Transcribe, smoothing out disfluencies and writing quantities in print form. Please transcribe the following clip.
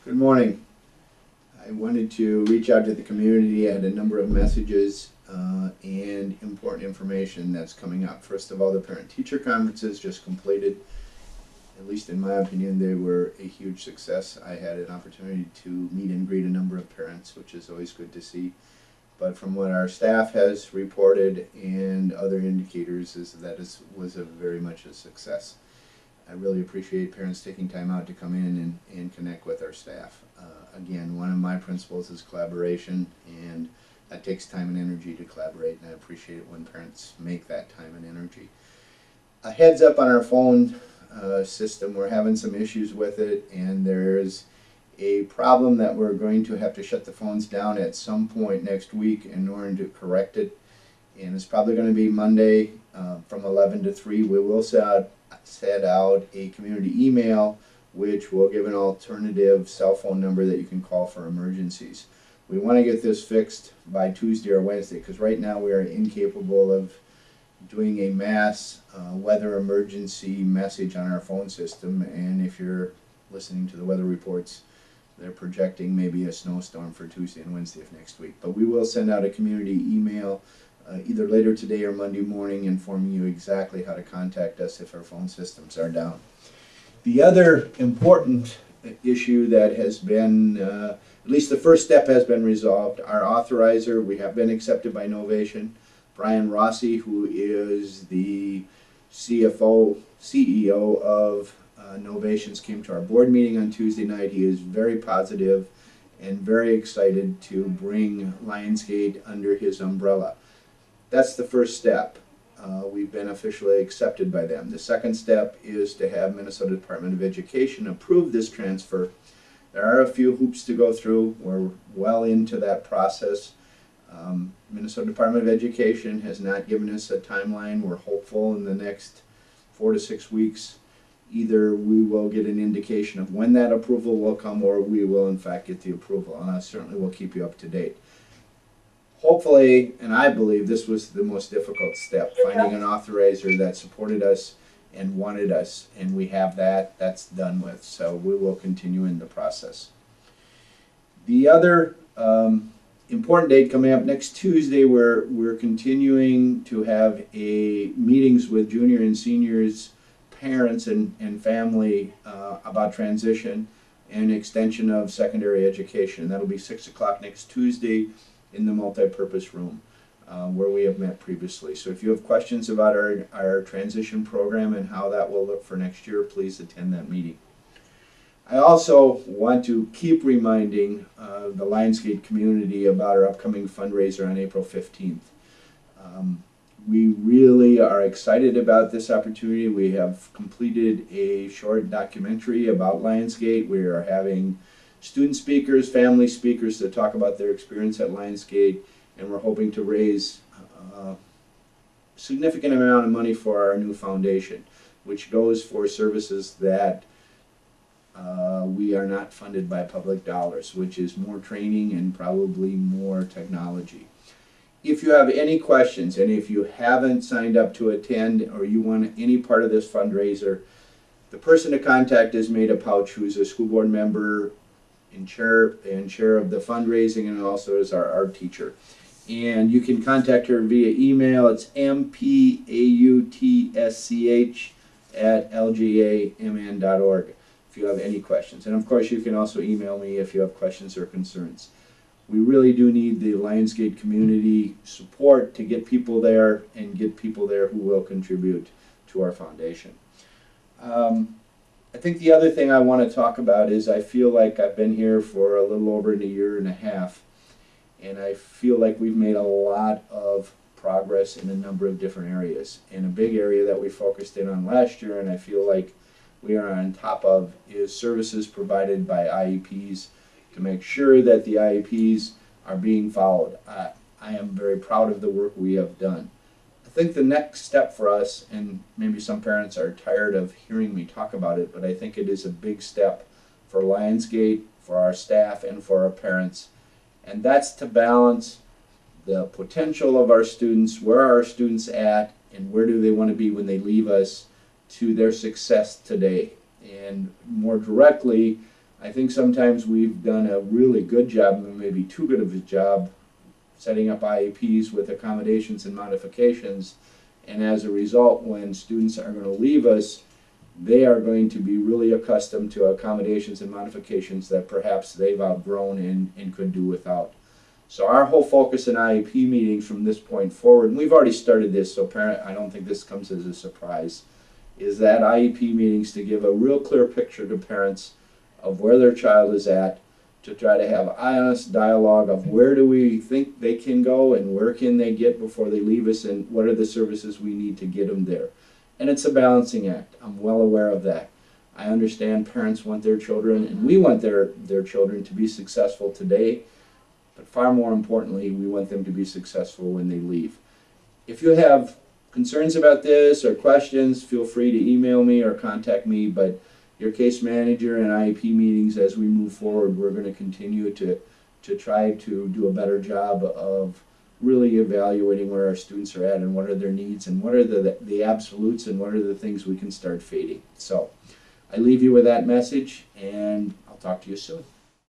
Good morning. I wanted to reach out to the community. I had a number of messages and important information that's coming up. First of all, the parent-teacher conferences just completed. At least in my opinion, they were a huge success. I had an opportunity to meet and greet a number of parents, which is always good to see. But from what our staff has reported and other indicators is that it was very much a success. I really appreciate parents taking time out to come in and connect with our staff. Again, one of my principles is collaboration, and that takes time and energy to collaborate, and I appreciate it when parents make that time and energy. A heads up on our phone system, we're having some issues with it, and there's a problem that we're going to have to shut the phones down at some point next week in order to correct it. And it's probably going to be Monday from 11 to 3. We will set out a community email which will give an alternative cell phone number that you can call for emergencies. We want to get this fixed by Tuesday or Wednesday because right now we are incapable of doing a mass weather emergency message on our phone system. And if you're listening to the weather reports, they're projecting maybe a snowstorm for Tuesday and Wednesday of next week. But we will send out a community email either later today or Monday morning informing you exactly how to contact us if our phone systems are down. The other important issue that has been, at least the first step has been resolved. Our authorizer, we have been accepted by Novation. Brian Rossi, who is the CEO of Novations, came to our board meeting on Tuesday night. He is very positive and very excited to bring Lionsgate under his umbrella. That's the first step. We've been officially accepted by them. The second step is to have Minnesota Department of Education approve this transfer. There are a few hoops to go through. We're well into that process. Minnesota Department of Education has not given us a timeline. We're hopeful in the next 4 to 6 weeks either we will get an indication of when that approval will come or we will in fact get the approval, and I certainly will keep you up to date. Hopefully, and I believe this was the most difficult step, finding an authorizer that supported us and wanted us, and we have that. That's done with, so we will continue in the process. The other important date coming up next Tuesday, we're continuing to have meetings with junior and seniors, parents and family about transition and extension of secondary education. That'll be 6 o'clock next Tuesday in the multi-purpose room where we have met previously. So if you have questions about our transition program and how that will look for next year, please attend that meeting. I also want to keep reminding the Lionsgate community about our upcoming fundraiser on April 15th. We really are excited about this opportunity. We have completed a short documentary about Lionsgate. We are having student speakers, family speakers to talk about their experience at Lionsgate, and we're hoping to raise a significant amount of money for our new foundation, which goes for services that we are not funded by public dollars, which is more training and probably more technology. If you have any questions, and if you haven't signed up to attend or you want any part of this fundraiser, the person to contact is Maida Pouch, who's a school board member and chair of the fundraising, and also is our art teacher. And you can contact her via email. It's mpauTsch@lgamn.org if you have any questions. And of course you can also email me if you have questions or concerns. We really do need the Lionsgate community support to get people there and get people there who will contribute to our foundation. I think the other thing I want to talk about is I feel like I've been here for a little over a year and a half, and I feel like we've made a lot of progress in a number of different areas. And a big area that we focused in on last year, and I feel like we are on top of, is services provided by IEPs to make sure that the IEPs are being followed. I am very proud of the work we have done. I think the next step for us, and maybe some parents are tired of hearing me talk about it, but I think it is a big step for Lionsgate, for our staff, and for our parents, and that's to balance the potential of our students, where are our students at, and where do they want to be when they leave us, to their success today. And more directly, I think sometimes we've done a really good job, maybe too good of a job, setting up IEPs with accommodations and modifications, and as a result, when students are going to leave us, they are going to be really accustomed to accommodations and modifications that perhaps they've outgrown and could do without. So our whole focus in IEP meetings from this point forward, and we've already started this, so I don't think this comes as a surprise, is that IEP meetings to give a real clear picture to parents of where their child is at, to try to have honest dialogue of where do we think they can go and where can they get before they leave us, and what are the services we need to get them there. And it's a balancing act. I'm well aware of that. I understand parents want their children, and we want their children to be successful today, but far more importantly, we want them to be successful when they leave. If you have concerns about this or questions, feel free to email me or contact me, but your case manager and IEP meetings as we move forward, we're going to continue to try to do a better job of really evaluating where our students are at and what are their needs and what are the absolutes and what are the things we can start fading. So I leave you with that message, and I'll talk to you soon.